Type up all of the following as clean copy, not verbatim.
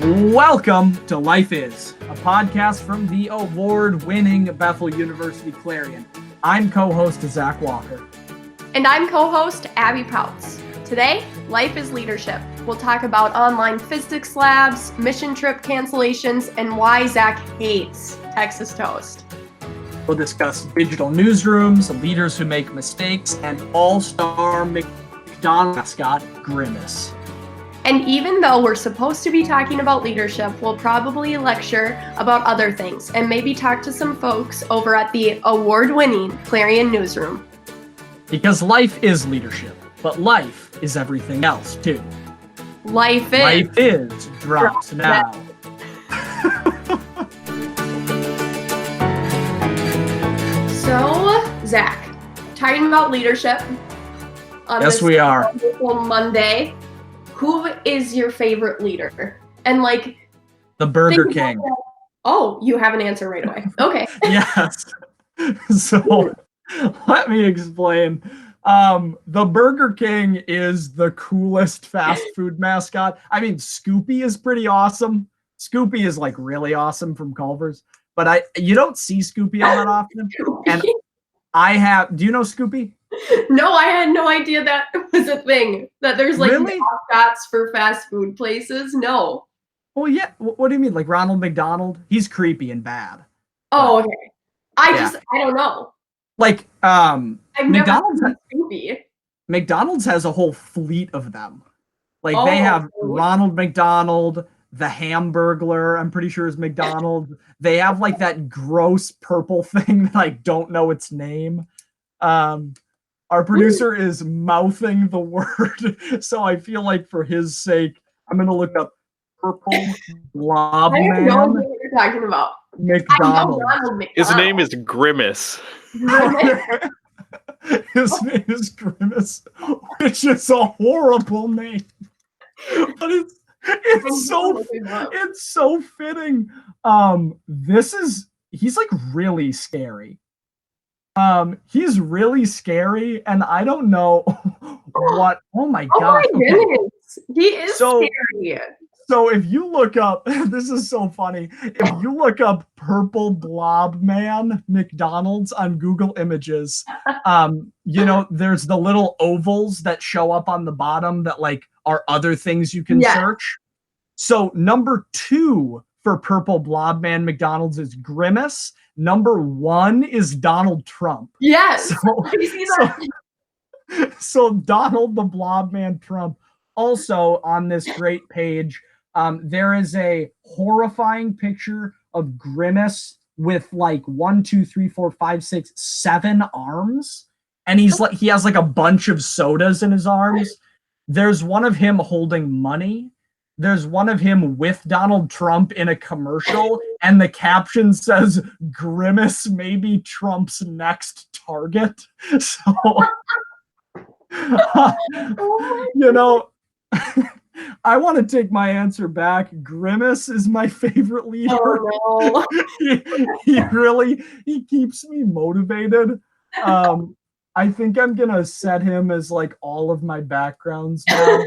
Welcome to Life Is, a podcast from the award-winning Bethel University Clarion. I'm co-host Zach Walker. And I'm co-host Abby Pautz. Today, Life is Leadership. We'll talk about online physics labs, mission trip cancellations, and why Zach hates Texas toast. We'll discuss digital newsrooms, leaders who make mistakes, and all-star McDonald's mascot, Grimace. And even though we're supposed to be talking about leadership, we'll probably lecture about other things and maybe talk to some folks over at the award-winning Clarion newsroom. Because life is leadership, but life is everything else, too. Life is drops now. So, Zach, talking about leadership on Yes, this we are. wonderful Monday. Who is your favorite leader? And The Burger King. Oh, you have an answer right away. Okay. Yes. So let me explain. The Burger King is the coolest fast food mascot. I mean, Scoopy is pretty awesome. Scoopy is really awesome from Culver's, but you don't see Scoopy all that often. And do you know Scoopy? No, I had no idea that was a thing. That there's Really? mascots for fast food places. No. Oh yeah. What do you mean? Like Ronald McDonald? He's creepy and bad. Oh, okay. I don't know. I've McDonald's never seen Scoopy. McDonald's has a whole fleet of them. They Oh, have really? Ronald McDonald, the Hamburglar, I'm pretty sure is McDonald. They have that gross purple thing that I don't know its name. Our producer is mouthing the word, so I feel like for his sake, I'm gonna look up purple blob I don't know man what you're talking about. McDonald. I know Ronald McDonald. His name is Grimace. His name is Grimace, which is a horrible name, but it's so fitting. He's really scary. He's really scary, and I don't know what. Oh my gosh! Oh my goodness, he is scary. So if you look up, this is so funny. If you look up purple blob man McDonald's on Google Images, there's the little ovals that show up on the bottom that are other things you can search. So number 2 for purple blob man McDonald's is Grimace. Number 1 is Donald Trump. Yes. So Donald the blob man Trump. Also on this great page, there is a horrifying picture of Grimace with 1, 2, 3, 4, 5, 6, 7 arms. And he has a bunch of sodas in his arms. There's one of him holding money. There's one of him with Donald Trump in a commercial, and the caption says, "Grimace may be Trump's next target." So, I want to take my answer back. Grimace is my favorite leader. Oh, no. He keeps me motivated. I think I'm gonna set him as all of my backgrounds now.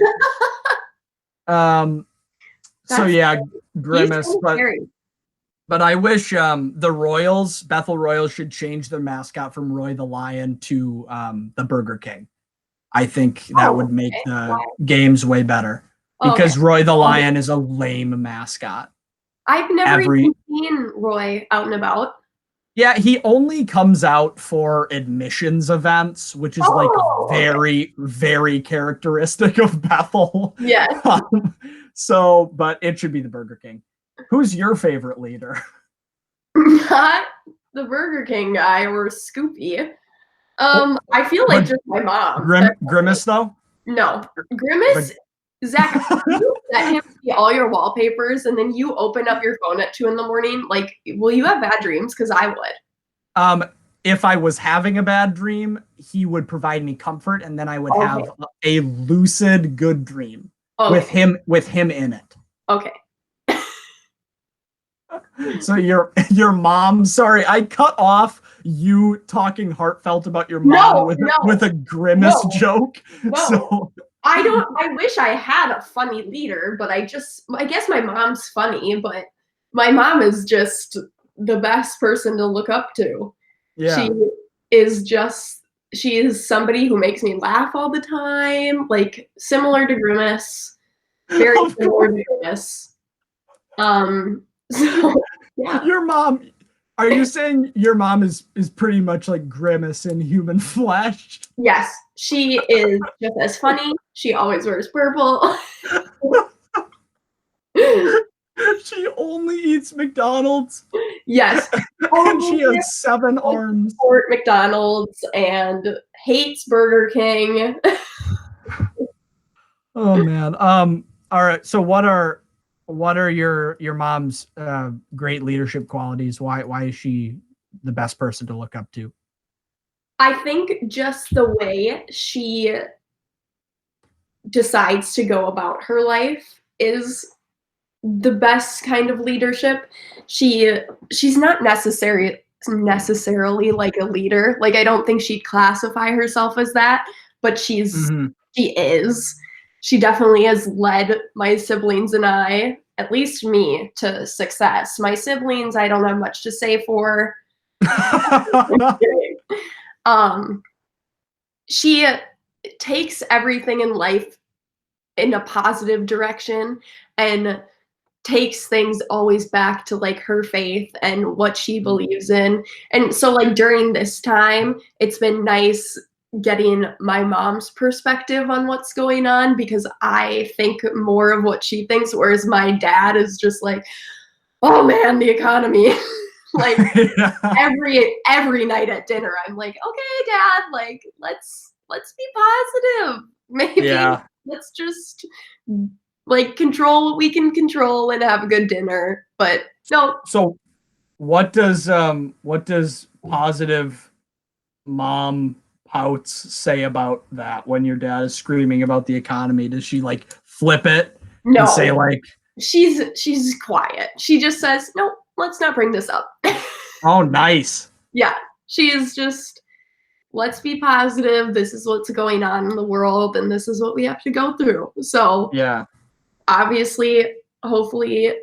Grimace, but I wish the Royals, Bethel Royals, should change their mascot from Roy the Lion to the Burger King. I think that would make the games way better because Roy the Lion is a lame mascot. I've never even seen Roy out and about. Yeah, he only comes out for admissions events, which is very, very characteristic of Bethel. Yes. But it should be the Burger King. Who's your favorite leader? Not the Burger King guy or Scoopy. I feel like just my mom. Grimace, though? No. Grimace, Zach, you let him see all your wallpapers and then you open up your phone at 2 a.m. Will you have bad dreams? Because I would. If I was having a bad dream, he would provide me comfort, and then I would have a lucid good dream with him in it. Okay. So your mom, sorry, I cut off you talking heartfelt about your mom with a Grimace joke. No. So I wish I had a funny leader, but I guess my mom's funny, but my mom is just the best person to look up to. Yeah. She is somebody who makes me laugh all the time, like similar to Grimace, very similar to Grimace. So yeah. Your mom, are you saying your mom is pretty much like Grimace in human flesh? Yes, she is just as funny. She always wears purple. She only eats McDonald's. Yes. And she has 7 arms. Fort McDonald's and hates Burger King. Oh man. All right. So what are your mom's great leadership qualities? Why is she the best person to look up to? I think just the way she decides to go about her life is the best kind of leadership. She's not necessarily like a leader. Like I don't think she'd classify herself as that, but she is. She definitely has led my siblings and I, at least me, to success. My siblings, I don't have much to say for. She takes everything in life in a positive direction and takes things always back to like her faith and what she believes in. And so like during this time, it's been nice getting my mom's perspective on what's going on because I think more of what she thinks, whereas my dad is just like, oh man, the economy. Like every night at dinner, I'm like, okay, Dad, like let's be positive. Maybe let's just like control what we can control and have a good dinner. But no. So what does positive mom Pautz say about that when your dad is screaming about the economy? Does she like flip it and say like she's quiet? She just says, no, let's not bring this up. Oh, nice. Yeah. She is just, let's be positive. This is what's going on in the world and this is what we have to go through. So yeah. Obviously, hopefully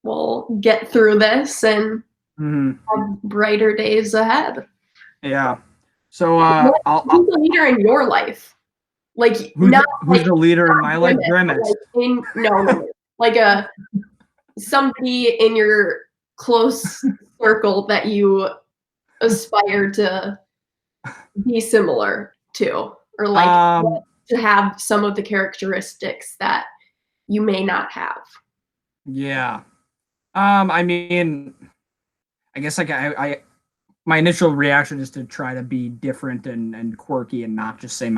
we'll get through this and have brighter days ahead. Yeah. So who's the leader in your life? Like who's the leader in my life? Grimace. Like no. Like somebody in your close circle that you aspire to be similar to, or like to have some of the characteristics that you may not have. Yeah. I mean, I guess like I my initial reaction is to try to be different and quirky and not just say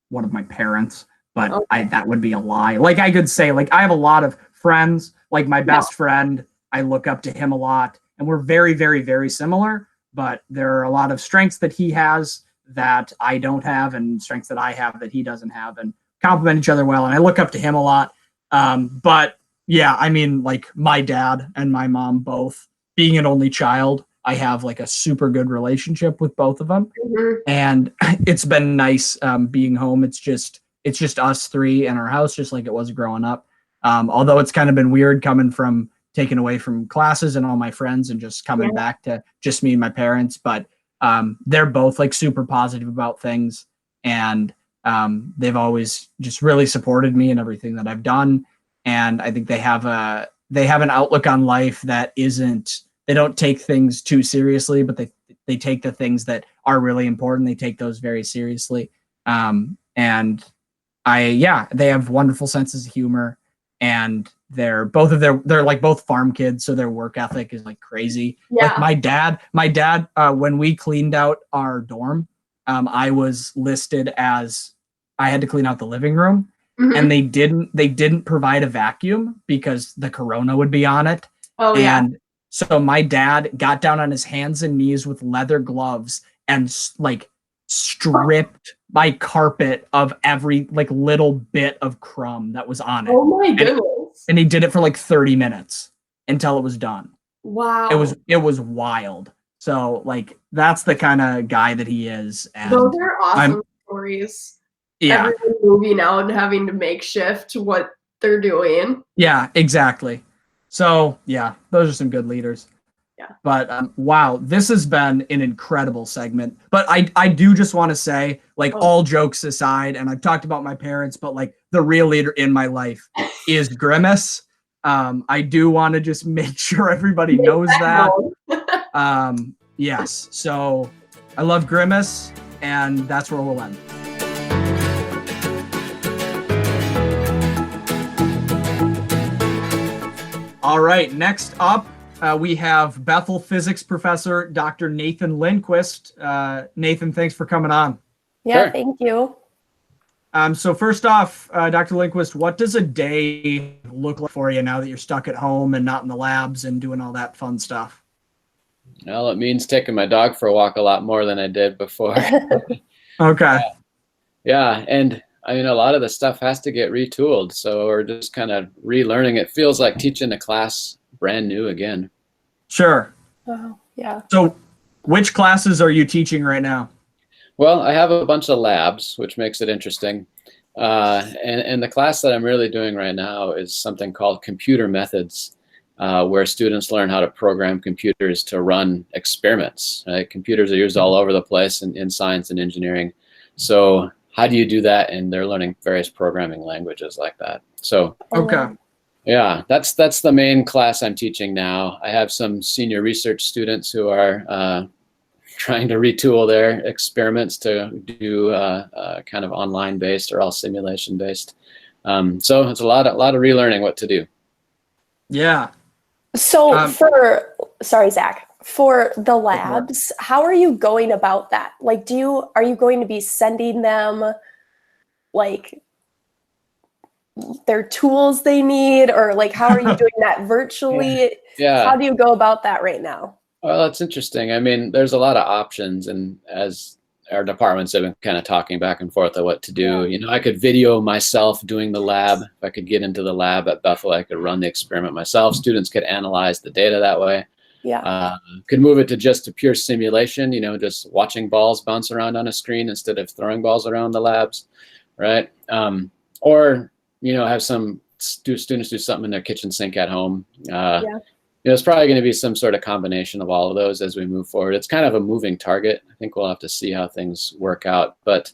one of my parents, but okay. That would be a lie. Like I could say like I have a lot of friends, like my best friend, I look up to him a lot and we're very, very, very similar, but there are a lot of strengths that he has that I don't have and strengths that I have that he doesn't have and complement each other well. And I look up to him a lot. But yeah, I mean, like my dad and my mom both, being an only child, I have like a super good relationship with both of them. And it's been nice being home. It's just us three in our house, just like it was growing up. Although it's kind of been weird coming from taken away from classes and all my friends and just coming back to just me and my parents. But they're both like super positive about things. And they've always just really supported me in everything that I've done. And I think they have an outlook on life that they don't take things too seriously, but they take the things that are really important. They take those very seriously. And they have wonderful senses of humor and they're like both farm kids. So their work ethic is like crazy. Yeah. Like my dad, when we cleaned out our dorm, I was listed as I had to clean out the living room and they didn't provide a vacuum because the corona would be on it. Oh, and so my dad got down on his hands and knees with leather gloves and like stripped my carpet of every like little bit of crumb that was on it. Oh my goodness. And he did it for like 30 minutes until it was done. Wow. It was wild. So like that's the kind of guy that he is. And those are awesome stories. Yeah. Everyone moving out and having to makeshift what they're doing. Yeah, exactly. So yeah, those are some good leaders. Yeah. But wow, this has been an incredible segment. But I do just want to say, like, all jokes aside, and I've talked about my parents, but like the real leader in my life is Grimace. I do want to just make sure everybody knows that. Yes. So I love Grimace, and that's where we'll end. All right. Next up, we have Bethel physics professor, Dr. Nathan Lindquist. Nathan, thanks for coming on. Yeah, sure. Thank you. So first off, Dr. Lindquist, what does a day look like for you now that you're stuck at home and not in the labs and doing all that fun stuff? Well, it means taking my dog for a walk a lot more than I did before. Okay. Yeah, and I mean, a lot of the stuff has to get retooled, so we're just kind of relearning. It feels like teaching a class brand new again. Sure. Oh, yeah. So which classes are you teaching right now? Well, I have a bunch of labs, which makes it interesting. And the class that I'm really doing right now is something called computer methods, where students learn how to program computers to run experiments. Right? Computers are used all over the place in science and engineering. So how do you do that? And they're learning various programming languages like that. So okay. Yeah, that's the main class I'm teaching now. I have some senior research students who are trying to retool their experiments to do kind of online based or all simulation based. So it's a lot of relearning what to do. Yeah. So sorry, Zach, for the labs, how are you going about that? Like, are you going to be sending them like their tools they need, or like, how are you doing that virtually? Yeah. How do you go about that right now? Well, that's interesting. I mean, there's a lot of options, and as our departments have been kind of talking back and forth on what to do. You know, I could video myself doing the lab. If I could get into the lab at Bethel, I could run the experiment myself. Students could analyze the data that way. Yeah. Could move it to just a pure simulation, you know, just watching balls bounce around on a screen instead of throwing balls around the labs, right? Or, you know, have some students do something in their kitchen sink at home. You know, it's probably going to be some sort of combination of all of those as we move forward. It's kind of a moving target. I think we'll have to see how things work out. But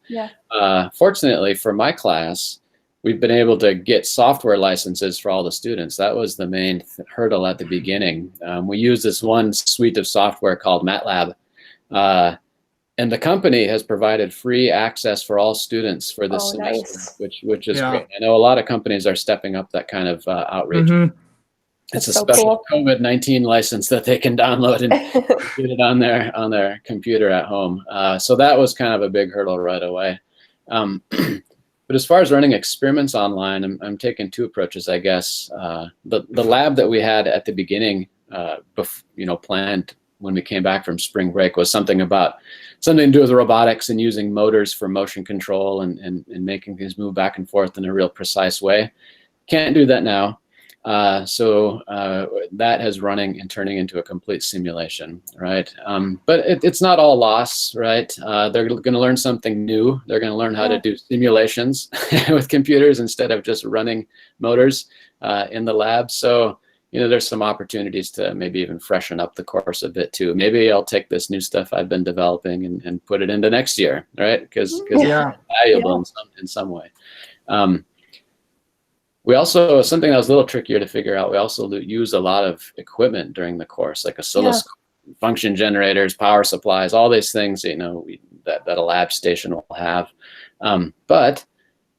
fortunately for my class, we've been able to get software licenses for all the students. That was the main hurdle at the beginning. We use this one suite of software called MATLAB. And the company has provided free access for all students for this semester, which is great. I know a lot of companies are stepping up that kind of outreach. It's a special COVID-19 license that they can download and get it on their computer at home. So that was kind of a big hurdle right away. But as far as running experiments online, I'm taking two approaches, I guess. The lab that we had at the beginning, planned when we came back from spring break, was something to do with robotics and using motors for motion control and making things move back and forth in a real precise way. Can't do that now. So that has running and turning into a complete simulation, right? But it's not all loss, right? They're going to learn something new. They're going to learn how to do simulations with computers instead of just running motors in the lab. So, you know, there's some opportunities to maybe even freshen up the course a bit too. Maybe I'll take this new stuff I've been developing and put it into next year, right? Because it's valuable in some way. We also, something that was a little trickier to figure out, we also use a lot of equipment during the course, like oscilloscope, function generators, power supplies, all these things, you know, that a lab station will have. But,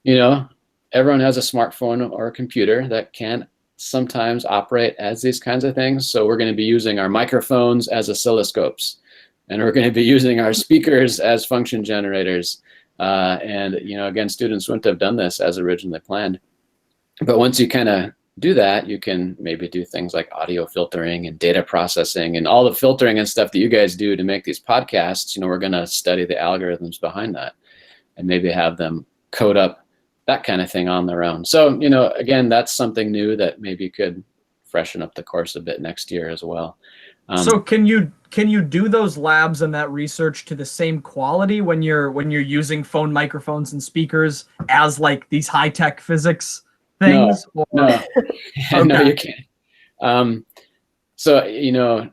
you know, everyone has a smartphone or a computer that can sometimes operate as these kinds of things. So we're going to be using our microphones as oscilloscopes, and we're going to be using our speakers as function generators. And, you know, again, students wouldn't have done this as originally planned. But once you kind of do that, you can maybe do things like audio filtering and data processing and all the filtering and stuff that you guys do to make these podcasts. You know, we're going to study the algorithms behind that and maybe have them code up that kind of thing on their own. So, you know, again, that's something new that maybe could freshen up the course a bit next year as well. So can you do those labs and that research to the same quality when you're using phone microphones and speakers as like these high-tech physics things? No, Okay. no, you can't. So,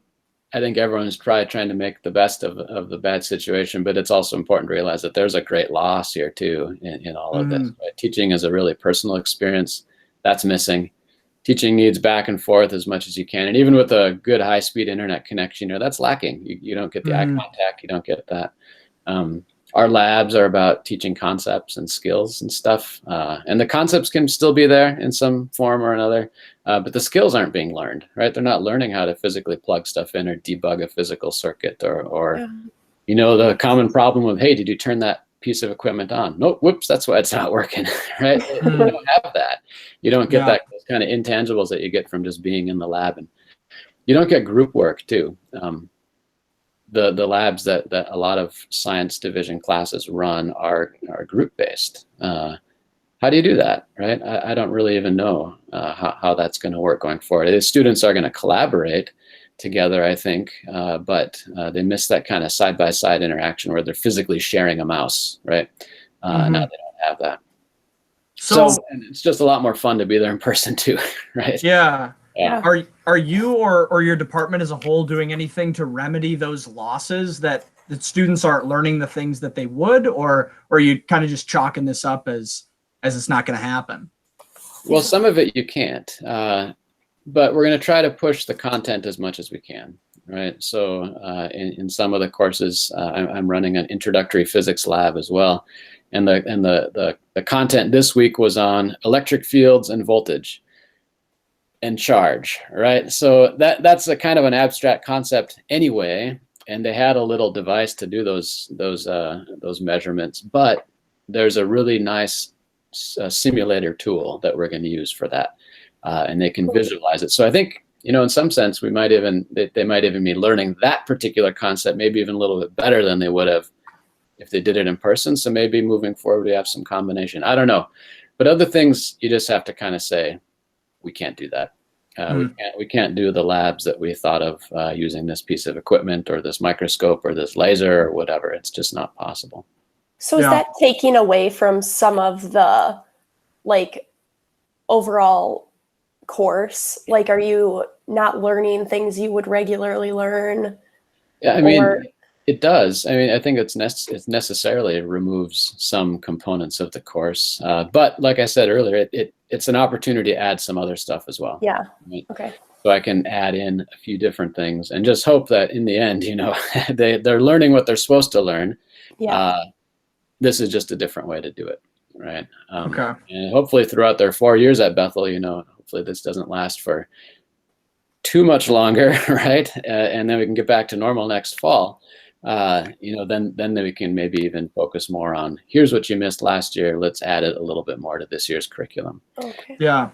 I think everyone's trying to make the best of the bad situation, but it's also important to realize that there's a great loss here too in all of this. Right? Teaching is a really personal experience. That's missing. Teaching needs back and forth as much as you can. And even with a good high-speed internet connection, that's lacking. You don't get the eye contact. You don't get that. Our labs are about teaching concepts and skills and stuff. And the concepts can still be there in some form or another, but the skills aren't being learned, right? They're not learning how to physically plug stuff in or debug a physical circuit or the common problem of, hey, did you turn that piece of equipment on? Nope, whoops, that's why it's not working, right? You don't have that. You don't get those kind of intangibles that you get from just being in the lab. And you don't get group work too. The labs that a lot of science division classes run are group-based. How do you do that, right? I don't really even know how that's going to work going forward. The students are going to collaborate together, I think, but they miss that kind of side-by-side interaction where they're physically sharing a mouse, right? Now they don't have that. So and it's just a lot more fun to be there in person too, right? Yeah. Are you or your department as a whole doing anything to remedy those losses that students aren't learning the things that they would, or are you kind of just chalking this up as it's not going to happen? Well, some of it you can't, but we're going to try to push the content as much as we can, right? So in some of the courses, I'm running an introductory physics lab as well, and the content this week was on electric fields and voltage and charge, right? So that's a kind of an abstract concept anyway, and they had a little device to do those measurements, but there's a really nice simulator tool that we're going to use for that, and they can visualize it. So I think, in some sense, they might even be learning that particular concept maybe even a little bit better than they would have if they did it in person. So maybe moving forward, we have some combination. I don't know, but other things you just have to kind of say, we can't do that. We can't do the labs that we thought of using this piece of equipment or this microscope or this laser or whatever. It's just not possible. So is that taking away from some of the overall course? Like, are you not learning things you would regularly learn? Yeah, I mean, it does. I mean, I think it necessarily removes some components of the course. But like I said earlier, it's an opportunity to add some other stuff as well. Yeah. Right? Okay. So I can add in a few different things and just hope that in the end, they're learning what they're supposed to learn. Yeah. This is just a different way to do it, right? Okay. And hopefully throughout their 4 years at Bethel, hopefully this doesn't last for too much longer, right? And then we can get back to normal next fall. Then we can maybe even focus more on, here's what you missed last year. Let's add it a little bit more to this year's curriculum. Okay. Yeah.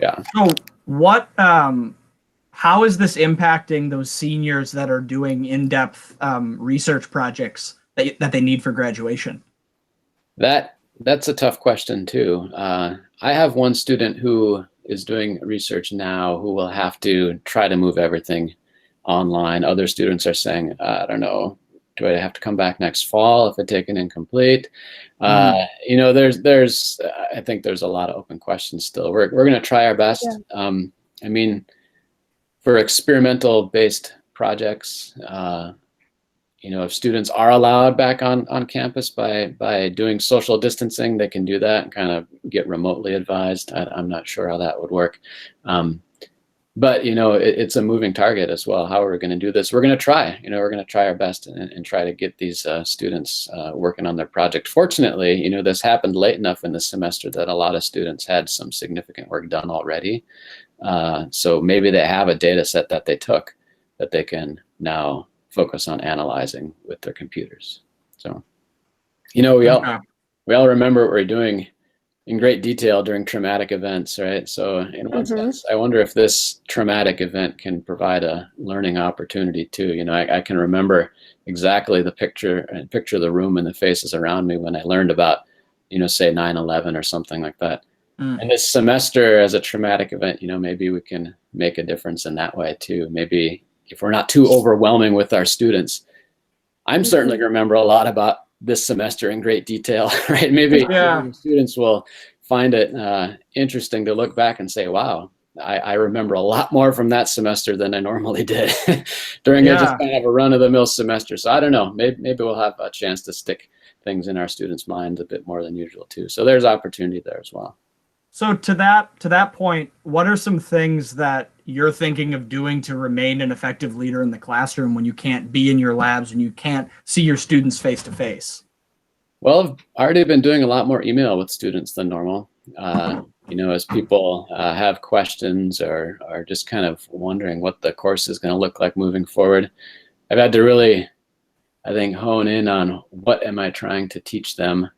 Yeah. So what, how is this impacting those seniors that are doing in-depth research projects that they need for graduation? That's a tough question too. I have one student who is doing research now who will have to try to move everything online. Other students are saying, I don't know, do I have to come back next fall if I take an incomplete? There's I think there's a lot of open questions still. We're going to try our best. Yeah. I mean, for experimental based projects, if students are allowed back on campus by doing social distancing, they can do that and kind of get remotely advised. I'm not sure how that would work. But, it's a moving target as well. How are we going to do this? We're going to try, we're going to try our best and try to get these students working on their project. Fortunately, this happened late enough in the semester that a lot of students had some significant work done already. So maybe they have a data set that they took that they can now focus on analyzing with their computers. So, we all remember what we're doing in great detail during traumatic events, right? So in one sense, I wonder if this traumatic event can provide a learning opportunity too. I can remember exactly the picture the room and the faces around me when I learned about, say 9/11 or something like that. And this semester as a traumatic event, maybe we can make a difference in that way too. Maybe if we're not too overwhelming with our students. I'm certainly going to remember a lot about this semester in great detail, right? Maybe students will find it interesting to look back and say, wow, I remember a lot more from that semester than I normally did during just kind of a run-of-the-mill semester. So I don't know, maybe we'll have a chance to stick things in our students' minds a bit more than usual too. So there's opportunity there as well. So to that point, what are some things that you're thinking of doing to remain an effective leader in the classroom when you can't be in your labs and you can't see your students face to face? Well, I've already been doing a lot more email with students than normal. As people have questions or are just kind of wondering what the course is going to look like moving forward. I've had to really, I think, hone in on what am I trying to teach them.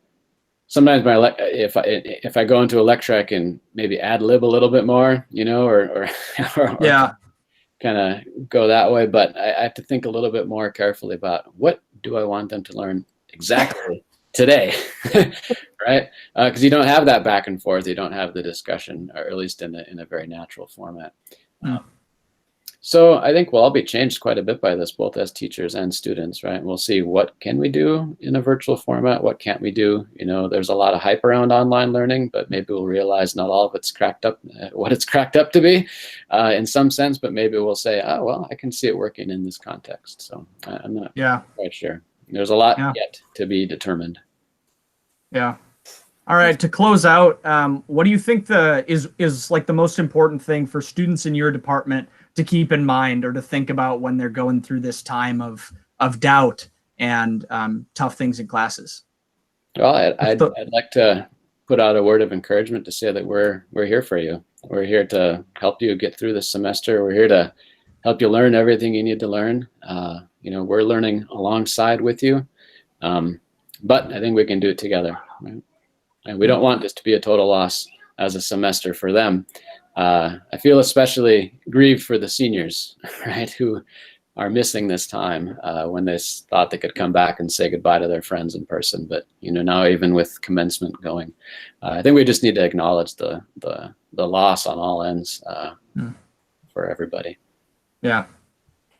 Sometimes if I go into a lecture, I can maybe ad lib a little bit more, or kind of go that way. But I have to think a little bit more carefully about what do I want them to learn exactly today, right? Because you don't have that back and forth. You don't have the discussion, or at least in a very natural format. So I think we'll all be changed quite a bit by this, both as teachers and students, right? We'll see what can we do in a virtual format, what can't we do. There's a lot of hype around online learning, but maybe we'll realize not all of it's cracked up, what it's cracked up to be in some sense, but maybe we'll say, oh, well, I can see it working in this context. So I'm not quite sure. There's a lot yet to be determined. Yeah. All right. To close out, what do you think is like the most important thing for students in your department to keep in mind or to think about when they're going through this time of doubt and tough things in classes? Well, I'd like to put out a word of encouragement to say that we're here for you. We're here to help you get through this semester. We're here to help you learn everything you need to learn. We're learning alongside with you, but I think we can do it together. Right? And we don't want this to be a total loss as a semester for them. I feel especially grieved for the seniors, right, who are missing this time when they thought they could come back and say goodbye to their friends in person. But now even with commencement going, I think we just need to acknowledge the loss on all ends for everybody. Yeah.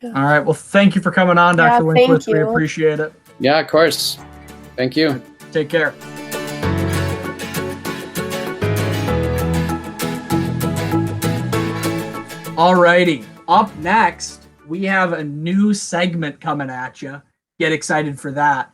All right. Well, thank you for coming on, Dr. Winkler. We appreciate it. Yeah, of course. Thank you. Take care. Alrighty, up next, we have a new segment coming at you. Get excited for that.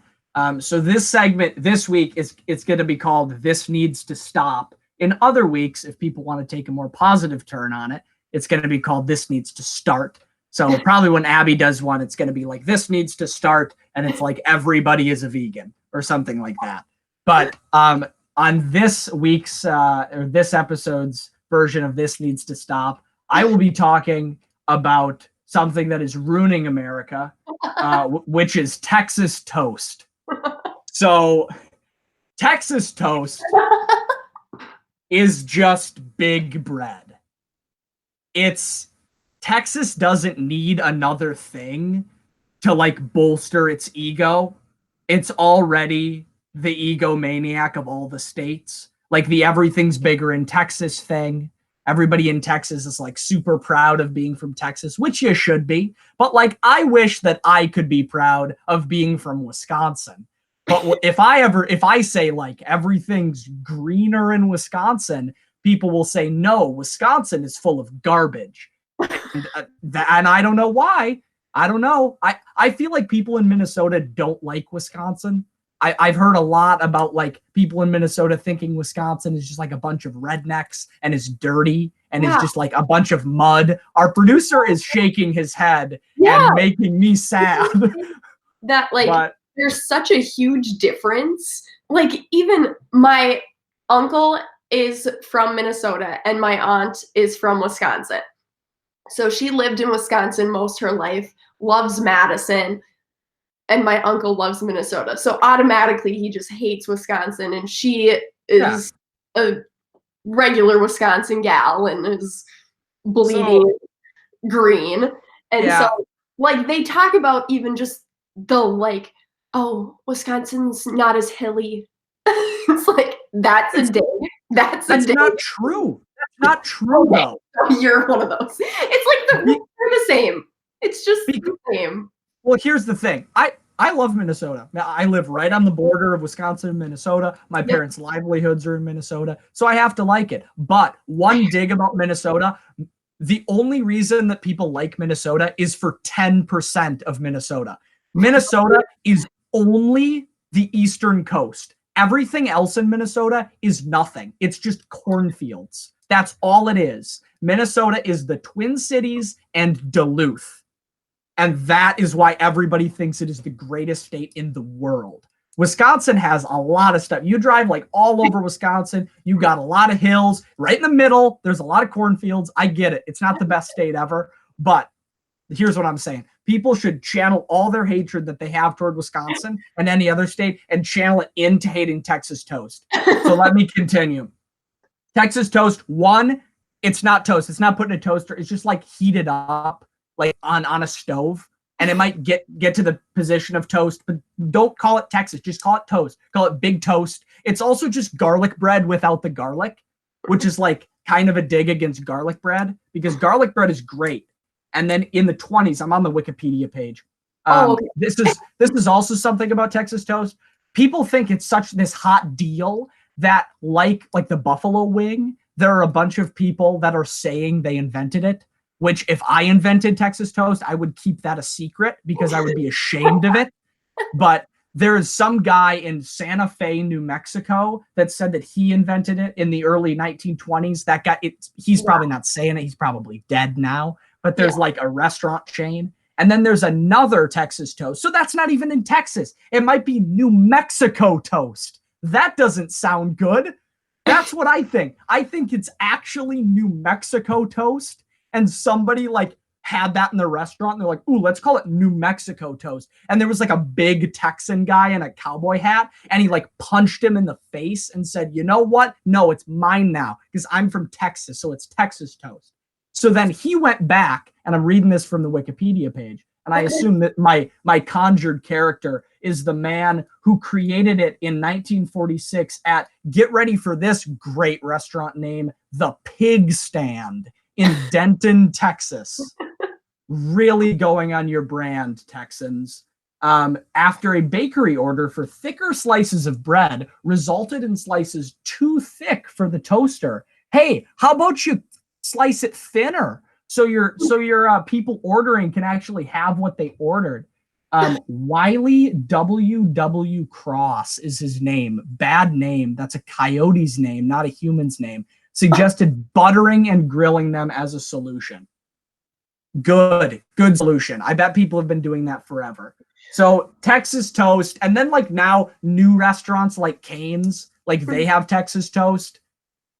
So this segment this week it's going to be called "This Needs to Stop." In other weeks, if people want to take a more positive turn on it, it's going to be called "This Needs to Start." So probably when Abby does one, it's going to be like "This Needs to Start," and it's like everybody is a vegan or something like that. But on this week's or this episode's version of "This Needs to Stop," I will be talking about something that is ruining America, which is Texas toast. So Texas toast is just big bread. Texas doesn't need another thing to like bolster its ego. It's already the egomaniac of all the states. Like the everything's bigger in Texas thing. Everybody in Texas is like super proud of being from Texas, which you should be. But like, I wish that I could be proud of being from Wisconsin. But if I say like everything's greener in Wisconsin, people will say, no, Wisconsin is full of garbage. And I don't know why. I don't know. I feel like people in Minnesota don't like Wisconsin. I've heard a lot about like people in Minnesota thinking Wisconsin is just like a bunch of rednecks and is dirty and is just like a bunch of mud. Our producer is shaking his head and making me sad. There's such a huge difference. Like even my uncle is from Minnesota and my aunt is from Wisconsin. So she lived in Wisconsin most of her life, loves Madison. And my uncle loves Minnesota. So automatically he just hates Wisconsin. And she is a regular Wisconsin gal and is bleeding green. And so like they talk about even just the like, oh, Wisconsin's not as hilly. It's like, that's a day. That's not true. That's not true though. You're one of those. It's like they're the same. It's just the same. Well, here's the thing. I love Minnesota. Now, I live right on the border of Wisconsin and Minnesota. My parents' livelihoods are in Minnesota, so I have to like it. But one dig about Minnesota, the only reason that people like Minnesota is for 10% of Minnesota. Minnesota is only the eastern coast. Everything else in Minnesota is nothing. It's just cornfields. That's all it is. Minnesota is the Twin Cities and Duluth. And that is why everybody thinks it is the greatest state in the world. Wisconsin has a lot of stuff. You drive like all over Wisconsin. You got a lot of hills. Right in the middle, there's a lot of cornfields. I get it. It's not the best state ever. But here's what I'm saying. People should channel all their hatred that they have toward Wisconsin and any other state and channel it into hating Texas toast. So let me continue. Texas toast, one, it's not toast. It's not put in a toaster. It's just like heated up, like on a stove, and it might get to the position of toast, but don't call it Texas. Just call it toast. Call it big toast. It's also just garlic bread without the garlic, which is like kind of a dig against garlic bread because garlic bread is great. And then in the 20s, I'm on the Wikipedia page. Okay. This is also something about Texas toast. People think it's such this hot deal that like the buffalo wing, there are a bunch of people that are saying they invented it, which if I invented Texas toast, I would keep that a secret because I would be ashamed of it. But there is some guy in Santa Fe, New Mexico that said that he invented it in the early 1920s. That guy, he's probably not saying it. He's probably dead now. But there's like a restaurant chain. And then there's another Texas toast. So that's not even in Texas. It might be New Mexico toast. That doesn't sound good. That's what I think. I think it's actually New Mexico toast. And somebody like had that in the restaurant. And they're like, ooh, let's call it New Mexico toast. And there was like a big Texan guy in a cowboy hat. And he like punched him in the face and said, you know what? No, it's mine now because I'm from Texas. So it's Texas toast. So then he went back, and I'm reading this from the Wikipedia page, and I assume that my conjured character is the man who created it in 1946 at, get ready for this great restaurant name, The Pig Stand in Denton, Texas. Really going on your brand, Texans. After a bakery order for thicker slices of bread resulted in slices too thick for the toaster. Hey, how about you slice it thinner so your people ordering can actually have what they ordered. Wiley W.W. Cross is his name. Bad name. That's a coyote's name, not a human's name. Suggested buttering and grilling them as a solution. Good solution. I bet people have been doing that forever. So Texas toast, and then like now new restaurants like Cane's, like they have Texas toast.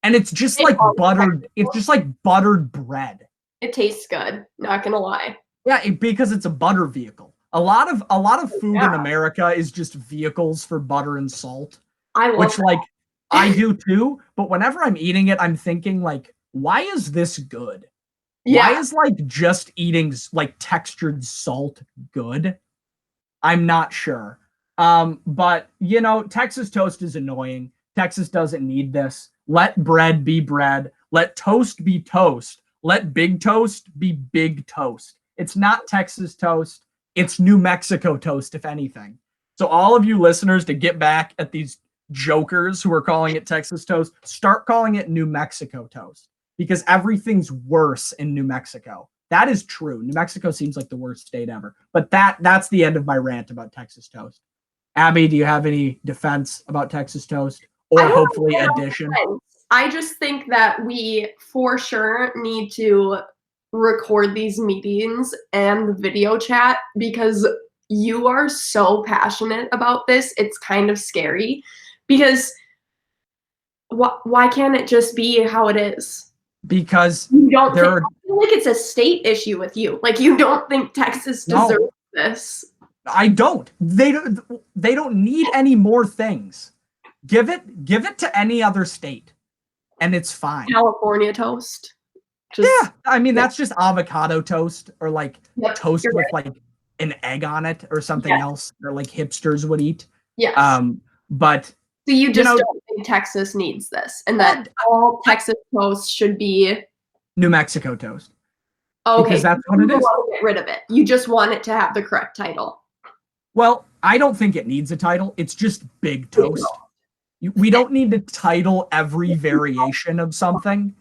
And it's just like buttered. It's just like buttered bread. It tastes good. Not gonna lie. Yeah, because it's a butter vehicle. A lot of food in America is just vehicles for butter and salt. I love that. Like I do too. But whenever I'm eating it, I'm thinking like, why is this good? Yeah. Why is like just eating like textured salt good? I'm not sure. But you know, Texas toast is annoying. Texas doesn't need this. Let bread be bread. Let toast be toast. Let big toast be big toast. It's not Texas toast. It's New Mexico toast, if anything. So all of you listeners, to get back at these jokers who are calling it Texas toast, start calling it New Mexico toast because everything's worse in New Mexico. That is true. New Mexico seems like the worst state ever. But that's the end of my rant about Texas toast. Abby, do you have any defense about Texas toast? Or hopefully addition. I just think that we for sure need to record these meetings and the video chat because you are so passionate about this. It's kind of scary because why can't it just be how it is? Because you don't I feel like it's a state issue with you. Like you don't think Texas deserves this. I don't. They don't need any more things. Give it to any other state, and it's fine. California toast. I mean that's just avocado toast or like toast with like an egg on it or something else that like hipsters would eat. Yes. But so you just don't think Texas needs this, and that all Texas toast should be New Mexico toast. Okay, because that's what you it don't is. want to get rid of it. You just want it to have the correct title. Well, I don't think it needs a title. It's just Big Toast. We don't need to title every variation of something.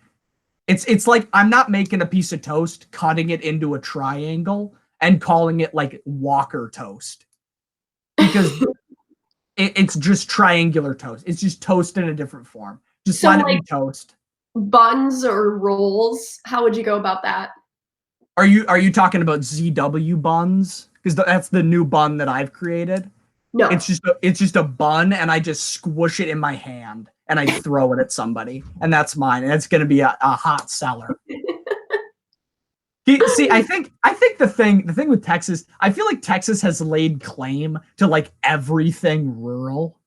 It's like I'm not making a piece of toast, cutting it into a triangle, and calling it like Walker toast. Because it's just triangular toast. It's just toast in a different form. Just So, let it like, be toast. buns or rolls, how would you go about that? Are you talking about ZW buns? Because that's the new bun that I've created. No. It's just a bun, and I just squish it in my hand and I throw it at somebody, and that's mine. And it's going to be a hot seller. See, I think the thing with Texas, I feel like Texas has laid claim to like everything rural,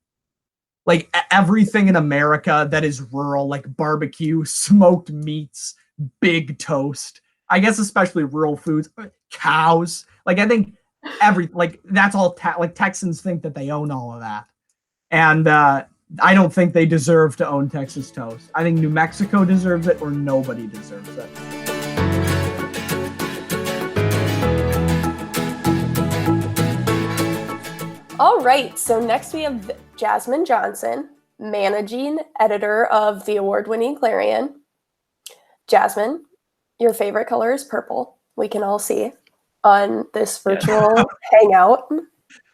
like everything in America that is rural, like barbecue, smoked meats, big toast. I guess especially rural foods, cows. Like I think that's all. Like Texans think that they own all of that, and I don't think they deserve to own Texas toast. I think New Mexico deserves it, or nobody deserves it. All right, so next we have Jasmine Johnson, managing editor of the award-winning Clarion. Jasmine, your favorite color is purple. We can all see on this virtual hangout.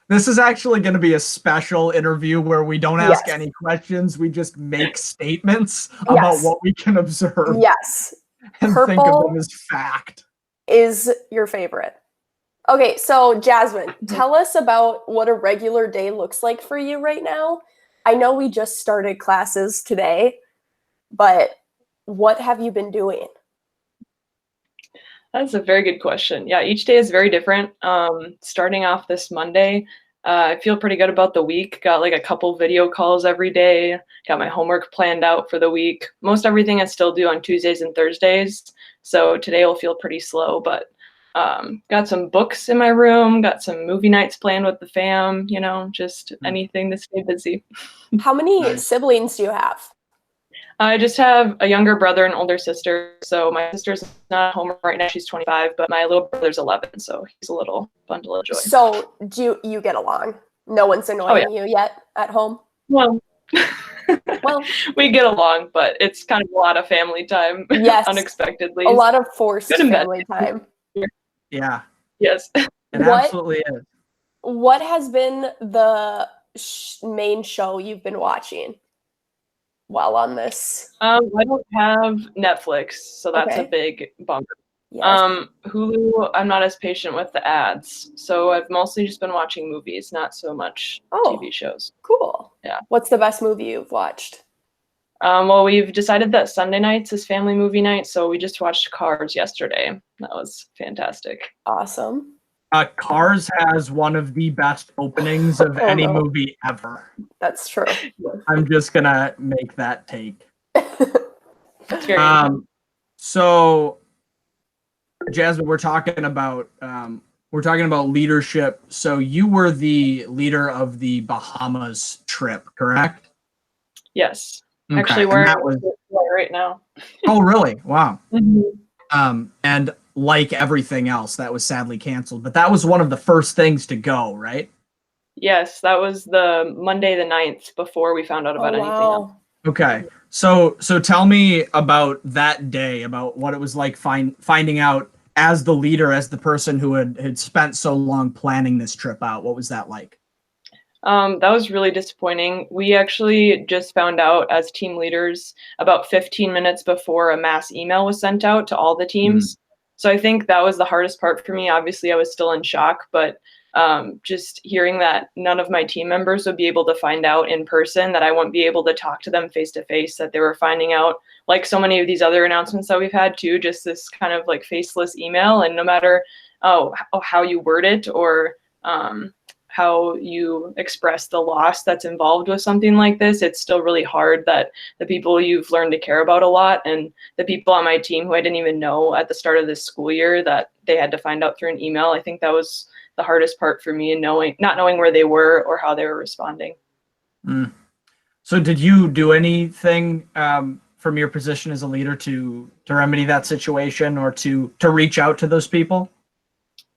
This is actually going to be a special interview where we don't ask any questions. We just make statements about what we can observe. Yes. And think of them as fact. Is your favorite. Okay, so Jasmine, tell us about what a regular day looks like for you right now. I know we just started classes today, but what have you been doing? That's a very good question. Yeah, each day is very different. Starting off this Monday, I feel pretty good about the week. Got like a couple video calls every day. Got my homework planned out for the week. Most everything I still do on Tuesdays and Thursdays. So today will feel pretty slow, but got some books in my room, got some movie nights planned with the fam, just anything to stay busy. How many siblings do you have? I just have a younger brother and older sister. So my sister's not home right now. She's 25, but my little brother's 11. So he's a little bundle of joy. So do you get along? No one's annoying you yet at home? Well, we get along, but it's kind of a lot of family time. Yes. Unexpectedly. A lot of forced family time. Yeah. Yes. It absolutely is. What has been the main show you've been watching while on this? I don't have Netflix, so that's a big bummer. Yes. Hulu, I'm not as patient with the ads, so I've mostly just been watching movies, not so much TV shows. Cool. Yeah. What's the best movie you've watched? Well, we've decided that Sunday nights is family movie night, so we just watched Cars yesterday. That was fantastic. Awesome. Cars has one of the best openings of any movie ever. That's true. I'm just gonna make that take. That's very so Jasmine, we're talking about leadership. So you were the leader of the Bahamas trip, correct? Yes. Okay. Actually, we're right now. Oh, really? Wow. Mm-hmm. And like everything else, that was sadly canceled. But that was one of the first things to go, right? Yes, that was the Monday the 9th before we found out about anything else. Okay. So tell me about that day, about what it was like finding out as the leader, as the person who had spent so long planning this trip out. What was that like? That was really disappointing. We actually just found out as team leaders about 15 minutes before a mass email was sent out to all the teams. So I think that was the hardest part for me. Obviously, I was still in shock, but just hearing that none of my team members would be able to find out in person, that I wouldn't be able to talk to them face to face, that they were finding out, like so many of these other announcements that we've had too, just this kind of like faceless email. And no matter how you word it or how you express the loss that's involved with something like this, it's still really hard that the people you've learned to care about a lot and the people on my team who I didn't even know at the start of this school year, that they had to find out through an email. I think that was the hardest part for me, and not knowing where they were or how they were responding. So did you do anything from your position as a leader to remedy that situation or to reach out to those people?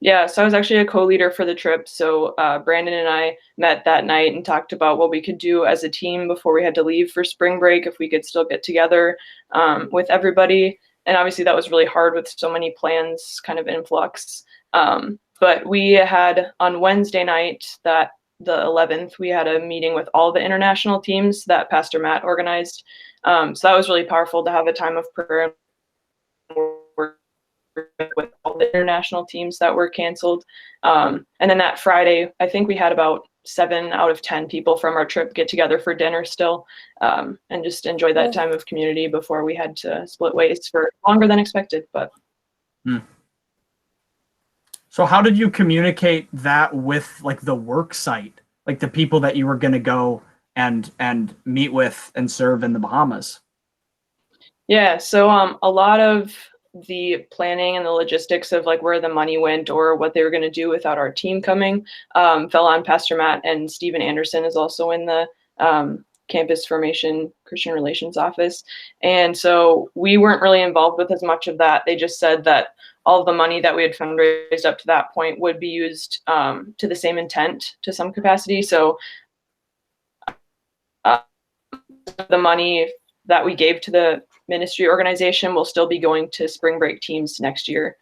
Yeah, so I was actually a co-leader for the trip. So Brandon and I met that night and talked about what we could do as a team before we had to leave for spring break, if we could still get together with everybody. And obviously that was really hard with so many plans kind of in flux. But we had on Wednesday night, that the 11th, we had a meeting with all the international teams that Pastor Matt organized. So that was really powerful to have a time of prayer with all the international teams that were canceled. And then that Friday, I think we had about 7 out of 10 people from our trip get together for dinner still, and just enjoy that time of community before we had to split ways for longer than expected. But So how did you communicate that with like the work site, like the people that you were going to go and meet with and serve in the Bahamas? Yeah, so a lot of the planning and the logistics of like where the money went or what they were going to do without our team coming fell on Pastor Matt, and Stephen Anderson is also in the campus formation Christian relations office. And so we weren't really involved with as much of that. They just said that all of the money that we had fundraised up to that point would be used to the same intent to some capacity. So the money that we gave to the ministry organization will still be going to spring break teams next year.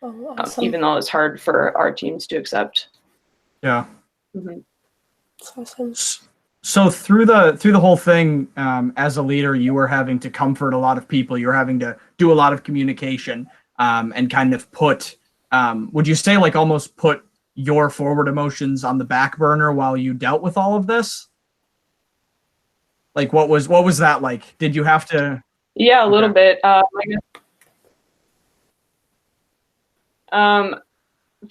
Oh, awesome. Even though it's hard for our teams to accept. Yeah. Mm-hmm. That's awesome. So through the whole thing, as a leader, you were having to comfort a lot of people. You were having to do a lot of communication, and kind of put, would you say like almost put your forward emotions on the back burner while you dealt with all of this? Like what was that like? Did you have to? Yeah, a little bit.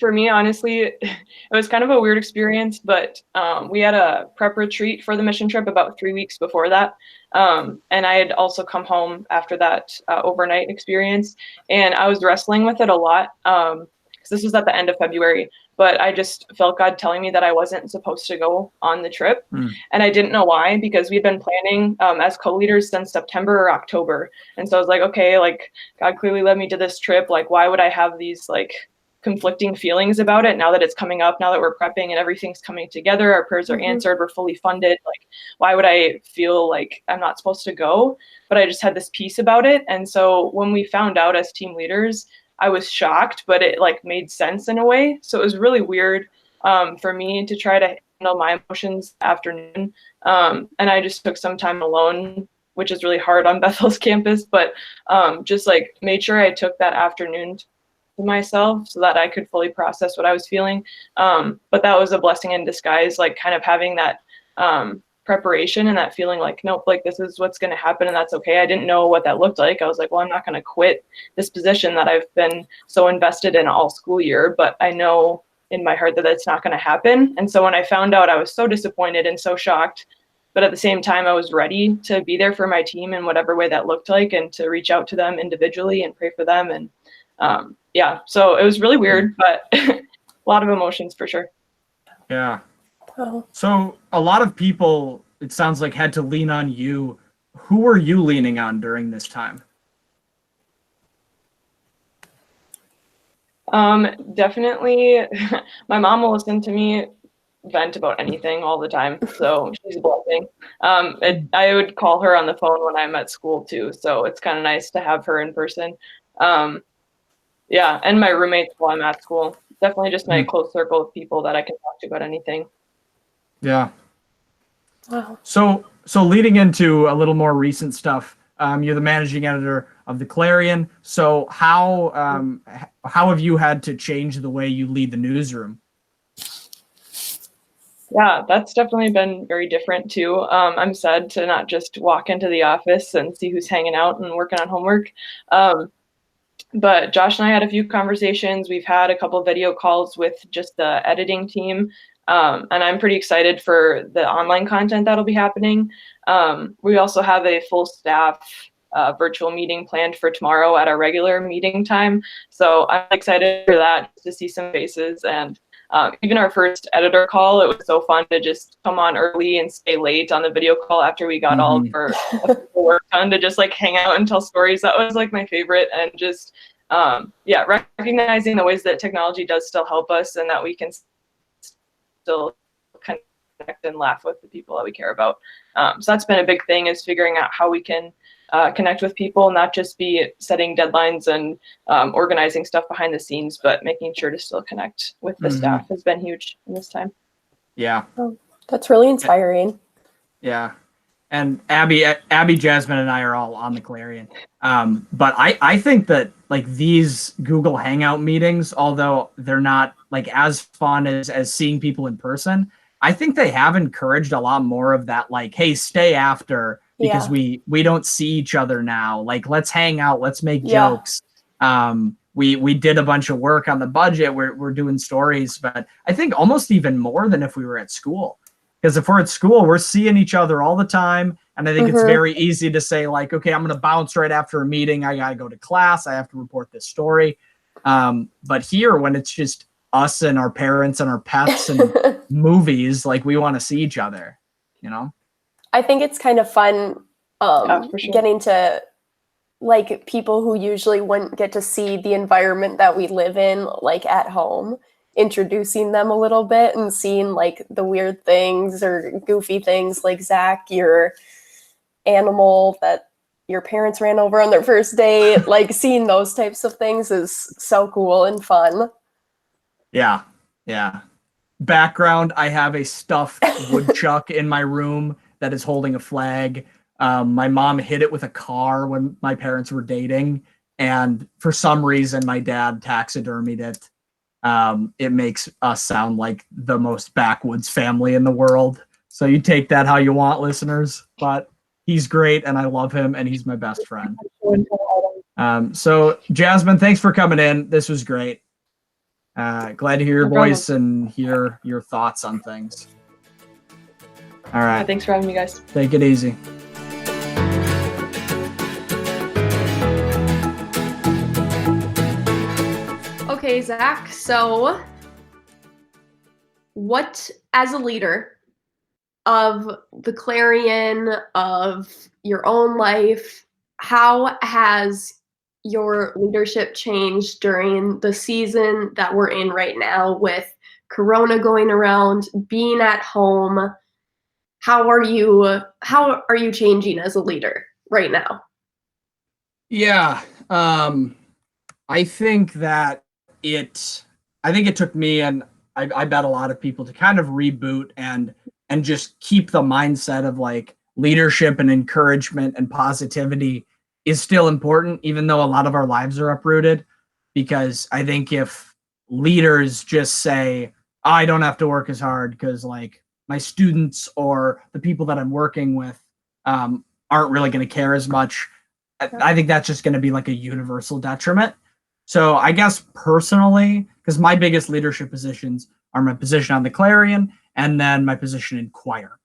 For me, honestly, it was kind of a weird experience, but we had a prep retreat for the mission trip about 3 weeks before that. And I had also come home after that overnight experience, and I was wrestling with it a lot. Because this was at the end of February, but I just felt God telling me that I wasn't supposed to go on the trip. And I didn't know why, because we'd been planning as co-leaders since September or October. And so I was like, okay, like God clearly led me to this trip. Like, why would I have these like conflicting feelings about it now that it's coming up, now that we're prepping and everything's coming together, our prayers are answered, we're fully funded. Like, why would I feel like I'm not supposed to go? But I just had this peace about it. And so when we found out as team leaders, I was shocked, but it like made sense in a way. So it was really weird for me to try to handle my emotions afternoon. And I just took some time alone, which is really hard on Bethel's campus, but just like made sure I took that afternoon to myself so that I could fully process what I was feeling. But that was a blessing in disguise, like kind of having that preparation and that feeling like, nope, like this is what's going to happen and that's okay. I didn't know what that looked like. I was like, well, I'm not going to quit this position that I've been so invested in all school year, but I know in my heart that that's not going to happen. And so when I found out, I was so disappointed and so shocked, but at the same time, I was ready to be there for my team in whatever way that looked like and to reach out to them individually and pray for them. And yeah, so it was really weird, but a lot of emotions for sure. Yeah. So a lot of people, it sounds like, had to lean on you. Who were you leaning on during this time? Definitely my mom will listen to me vent about anything all the time, so she's a blessing. I would call her on the phone when I'm at school too, so it's kind of nice to have her in person. Yeah, and my roommates while I'm at school. Definitely just my close circle of people that I can talk to about anything. Yeah. Wow. So leading into a little more recent stuff, you're the managing editor of the Clarion. So how have you had to change the way you lead the newsroom? Yeah, that's definitely been very different too. I'm sad to not just walk into the office and see who's hanging out and working on homework. But Josh and I had a few conversations. We've had a couple of video calls with just the editing team. And I'm pretty excited for the online content that'll be happening. We also have a full staff virtual meeting planned for tomorrow at our regular meeting time. So I'm excited for that, to see some faces and Even our first editor call, it was so fun to just come on early and stay late on the video call after we got all of our work done, to just like hang out and tell stories. That was like my favorite. And just recognizing the ways that technology does still help us, and that we can still connect and laugh with the people that we care about. So that's been a big thing, is figuring out how we can connect with people, not just be setting deadlines and organizing stuff behind the scenes, but making sure to still connect with the staff has been huge in this time. Yeah. Oh, that's really inspiring. Yeah. And Abby, Jasmine, and I are all on the Clarion. But I think that like these Google Hangout meetings, although they're not like as fun as seeing people in person, I think they have encouraged a lot more of that, like, hey, stay after, because we don't see each other now. Like, let's hang out, let's make jokes. We did a bunch of work on the budget. We're doing stories, but I think almost even more than if we were at school. Because if we're at school, we're seeing each other all the time. And I think it's very easy to say, like, okay, I'm going to bounce right after a meeting. I got to go to class. I have to report this story. But here, when it's just us and our parents and our pets and movies, like, we want to see each other, you know? I think it's kind of fun For sure. getting to, like, people who usually wouldn't get to see the environment that we live in, like, at home, introducing them a little bit and seeing like the weird things or goofy things, like Zach, your animal that your parents ran over on their first date, like seeing those types of things is so cool and fun. Yeah. Background, I have a stuffed woodchuck in my room that is holding a flag. My mom hit it with a car when my parents were dating, and for some reason my dad taxidermied it. It makes us sound like the most backwoods family in the world. So you take that how you want, listeners, but he's great and I love him and he's my best friend. So Jasmine, thanks for coming in. This was great. Glad to hear your voice and hear your thoughts on things. All right. Thanks for having me, guys. Take it easy. Okay, Zach, so what, as a leader of the Clarion, of your own life, how has your leadership changed during the season that we're in right now with Corona going around, being at home? How are you changing as a leader right now? Yeah, I think that I think it took me, and I bet a lot of people, to kind of reboot and just keep the mindset of like leadership and encouragement and positivity is still important, even though a lot of our lives are uprooted. Because I think if leaders just say, oh, I don't have to work as hard because like my students or the people that I'm working with aren't really going to care as much, I think that's just going to be like a universal detriment. So I guess personally, because my biggest leadership positions are my position on the Clarion and then my position in choir.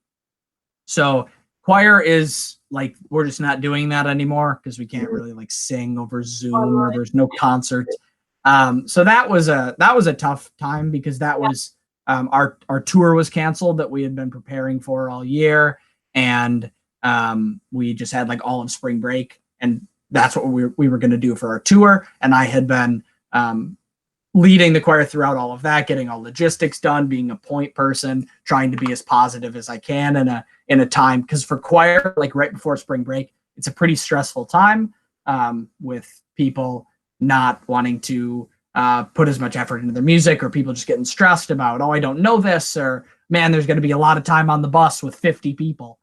So choir is like, we're just not doing that anymore because we can't really like sing over Zoom or there's no concert. So that was a tough time because that was our tour was canceled that we had been preparing for all year, and we just had like all of spring break, and that's what we were going to do for our tour. And I had been leading the choir throughout all of that, getting all logistics done, being a point person, trying to be as positive as I can in a time. Because for choir, like right before spring break, it's a pretty stressful time with people not wanting to put as much effort into their music, or people just getting stressed about, oh, I don't know this, or man, there's going to be a lot of time on the bus with 50 people.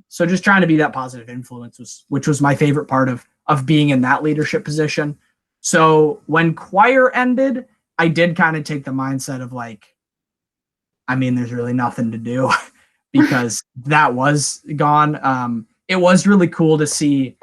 So just trying to be that positive influence which was my favorite part of being in that leadership position. So when choir ended, I did kind of take the mindset of like, I mean, there's really nothing to do because that was gone. It was really cool to see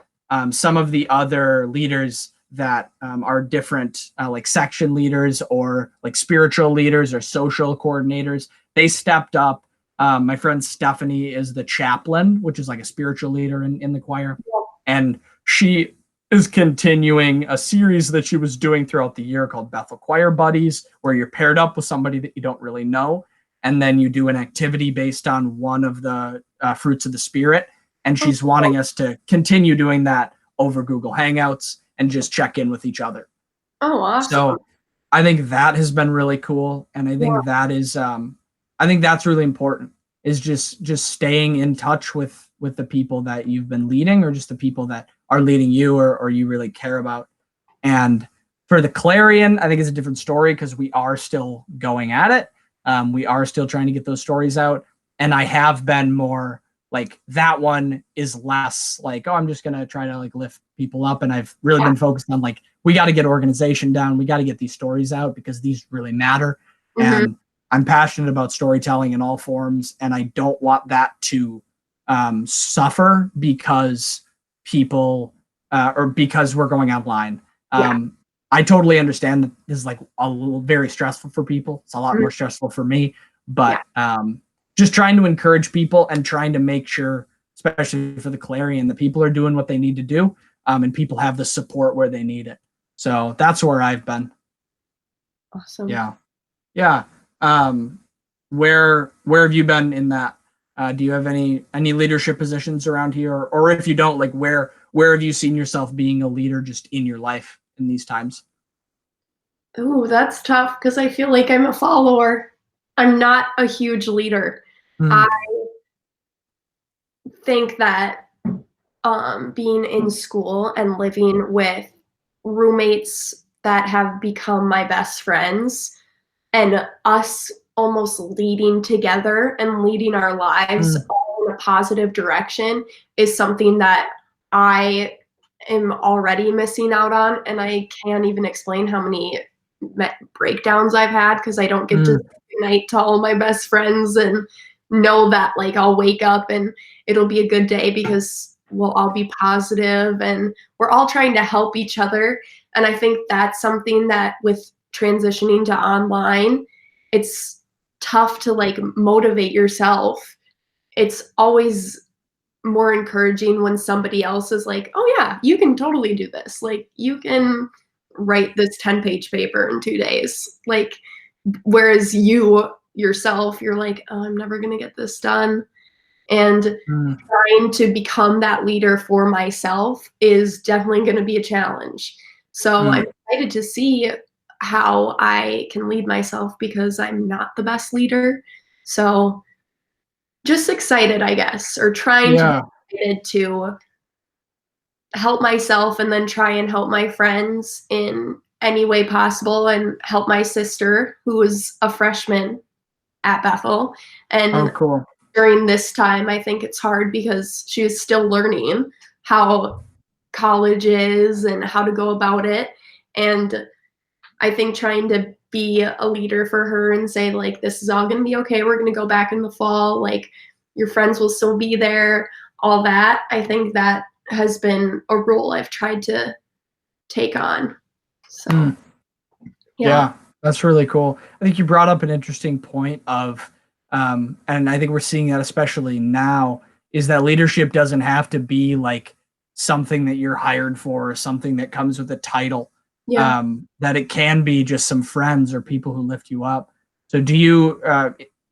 some of the other leaders that are different, like section leaders or like spiritual leaders or social coordinators. They stepped up. My friend Stephanie is the chaplain, which is like a spiritual leader in the choir. And she is continuing a series that she was doing throughout the year called Bethel Choir Buddies, where you're paired up with somebody that you don't really know, and then you do an activity based on one of the fruits of the Spirit. And she's wanting us to continue doing that over Google Hangouts and just check in with each other. Oh, awesome. So I think that has been really cool. And I think that is, I think that's really important, is just staying in touch with the people that you've been leading, or just the people that are leading you, or you really care about. And for the Clarion, I think it's a different story, because we are still going at it. We are still trying to get those stories out. And I have been more like, that one is less like, oh, I'm just going to try to like lift people up. And I've really been focused on like, we got to get organization down. We got to get these stories out, because these really matter. And I'm passionate about storytelling in all forms. And I don't want that to suffer because people or because we're going online. I totally understand that this is like a little very stressful for people. It's a lot more stressful for me, but just trying to encourage people and trying to make sure, especially for the Clarion, that people are doing what they need to do, and people have the support where they need it. So that's where I've been. Awesome. Yeah. Where have you been in that? Do you have any leadership positions around here, or if you don't, like where have you seen yourself being a leader just in your life in these times? Ooh, that's tough, because I feel like I'm a follower. I'm not a huge leader. I think that being in school and living with roommates that have become my best friends, and us almost leading together and leading our lives all in a positive direction, is something that I am already missing out on. And I can't even explain how many breakdowns I've had, because I don't get to say night to all my best friends and know that like I'll wake up and it'll be a good day, because we'll all be positive and we're all trying to help each other. And I think that's something that with transitioning to online, it's tough to like motivate yourself. It's always more encouraging when somebody else is like, oh yeah, you can totally do this. Like you can write this 10-page paper in 2 days. Like, whereas you yourself, you're like, oh, I'm never going to get this done. And trying to become that leader for myself is definitely going to be a challenge. So I'm excited to see how I can lead myself, because I'm not the best leader. So just excited, I guess, or trying to be excited to help myself and then try and help my friends in any way possible, and help my sister, who is a freshman at Bethel. And cool. During this time, I think it's hard because she is still learning how college is and how to go about it. And I think trying to be a leader for her and say, like, this is all going to be okay. We're going to go back in the fall. Like, your friends will still be there, all that. I think that has been a role I've tried to take on. So, yeah, that's really cool. I think you brought up an interesting point of, and I think we're seeing that especially now, is that leadership doesn't have to be like something that you're hired for, or something that comes with a title. That it can be just some friends or people who lift you up. So do you,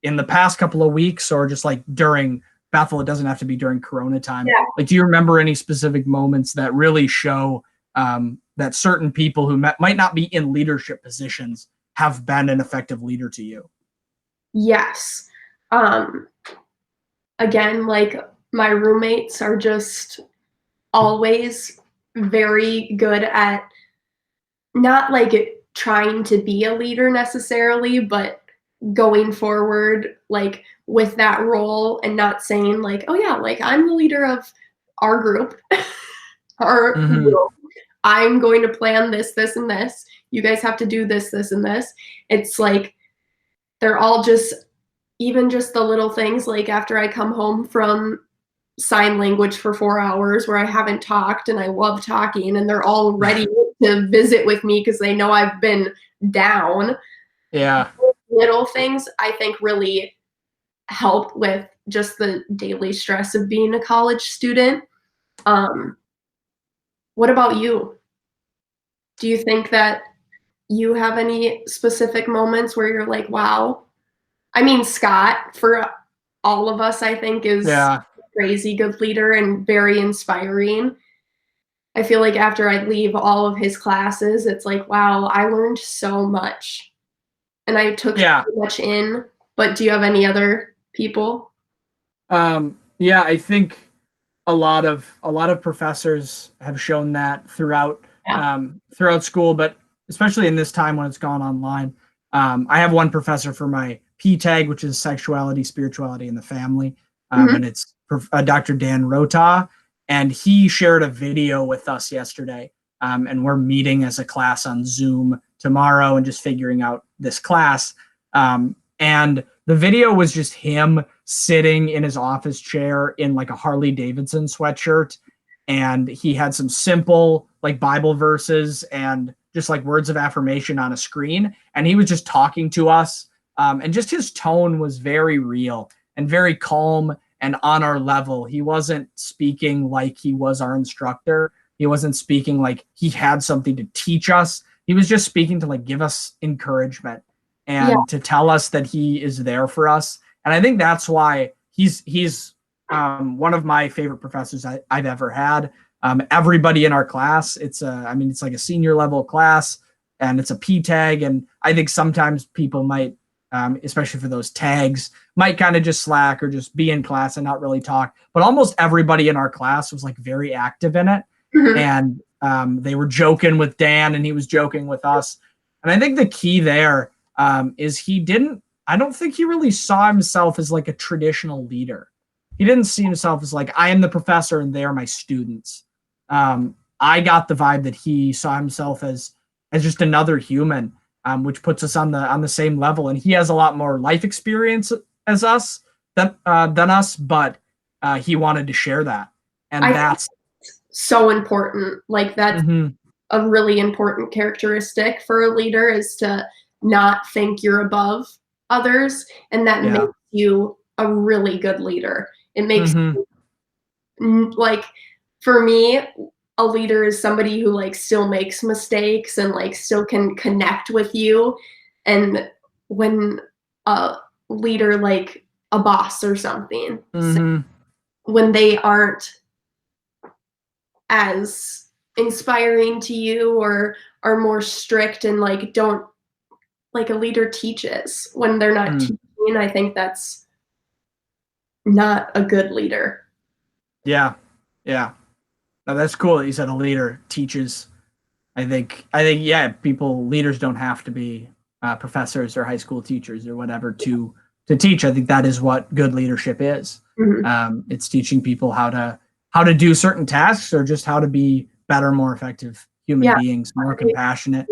in the past couple of weeks, or just like during Bethel, it doesn't have to be during Corona time. Like, do you remember any specific moments that really show that certain people who might not be in leadership positions have been an effective leader to you? Yes. Again, like, my roommates are just always very good at not like trying to be a leader necessarily, but going forward like with that role, and not saying like, oh yeah, like I'm the leader of our group, our group. I'm going to plan this, this, and this. You guys have to do this, this, and this. It's like they're all just, even just the little things, like after I come home from sign language for 4 hours where I haven't talked and I love talking, and they're all ready to visit with me because they know I've been down. Little things I think really help with just the daily stress of being a college student. What about you? Do you think that you have any specific moments where you're like, wow? I mean, Scott, for all of us, I think is Yeah. a crazy good leader and very inspiring. I feel like after I leave all of his classes, it's like, wow, I learned so much and I took so much in. But do you have any other people? Yeah, I think a lot of professors have shown that throughout school, but especially in this time when it's gone online. I have one professor for my P-TAG, which is sexuality, spirituality, and the family, and it's Dr. Dan Rota, and he shared a video with us yesterday, and we're meeting as a class on Zoom tomorrow and just figuring out this class. And the video was just him sitting in his office chair in like a Harley Davidson sweatshirt. And he had some simple like Bible verses and just like words of affirmation on a screen. And he was just talking to us. And just his tone was very real and very calm and on our level. He wasn't speaking like he was our instructor. He wasn't speaking like he had something to teach us. He was just speaking to like give us encouragement and to tell us that he is there for us. And I think that's why he's one of my favorite professors I've ever had. Everybody in our class, it's like a senior level class and it's a P-TAG. And I think sometimes people might, especially for those tags, might kind of just slack or just be in class and not really talk. But almost everybody in our class was like very active in it. And they were joking with Dan and he was joking with us. And I think the key there is I don't think he really saw himself as like a traditional leader. He didn't see himself as like, I am the professor and they are my students. I got the vibe that he saw himself as just another human, which puts us on the same level. And he has a lot more life experience as us than us, but he wanted to share that. And that's so important. Like that's a really important characteristic for a leader is to not think you're above others. And that makes you a really good leader. It makes like, for me, a leader is somebody who like still makes mistakes and like still can connect with you. And when a leader, like a boss or something, so when they aren't as inspiring to you or are more strict and like don't, like a leader teaches when they're not teaching, I think that's not a good leader. Yeah. No, that's cool that you said a leader teaches. I think leaders don't have to be professors or high school teachers or whatever to teach. I think that is what good leadership is. It's teaching people how to do certain tasks or just how to be better, more effective human beings, more compassionate.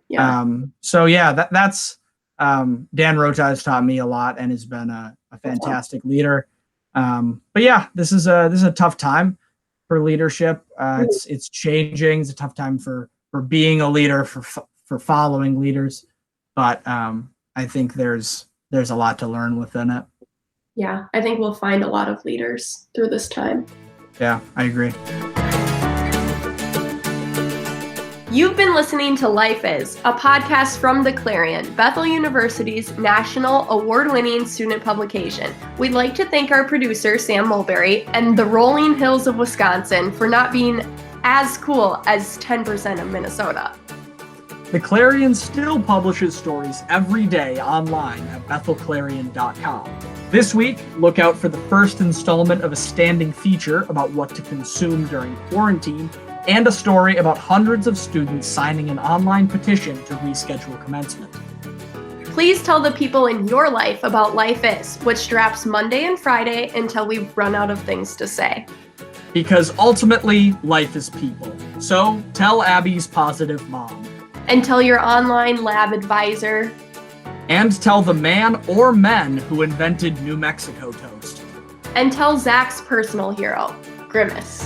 That's Dan Rota has taught me a lot and has been a fantastic leader. But yeah, this is a tough time for leadership. It's changing. It's a tough time for being a leader, for following leaders. But I think there's a lot to learn within it. Yeah, I think we'll find a lot of leaders through this time. Yeah, I agree. You've been listening to Life Is, a podcast from the Clarion, Bethel University's national award-winning student publication. We'd like to thank our producer, Sam Mulberry, and the rolling hills of Wisconsin for not being as cool as 10% of Minnesota. The Clarion still publishes stories every day online at bethelclarion.com. This week, look out for the first installment of a standing feature about what to consume during quarantine, and a story about hundreds of students signing an online petition to reschedule commencement. Please tell the people in your life about Life Is, which drops Monday and Friday until we run out of things to say. Because ultimately, life is people. So tell Abby's positive mom. And tell your online lab advisor. And tell the man or men who invented New Mexico toast. And tell Zach's personal hero, Grimace.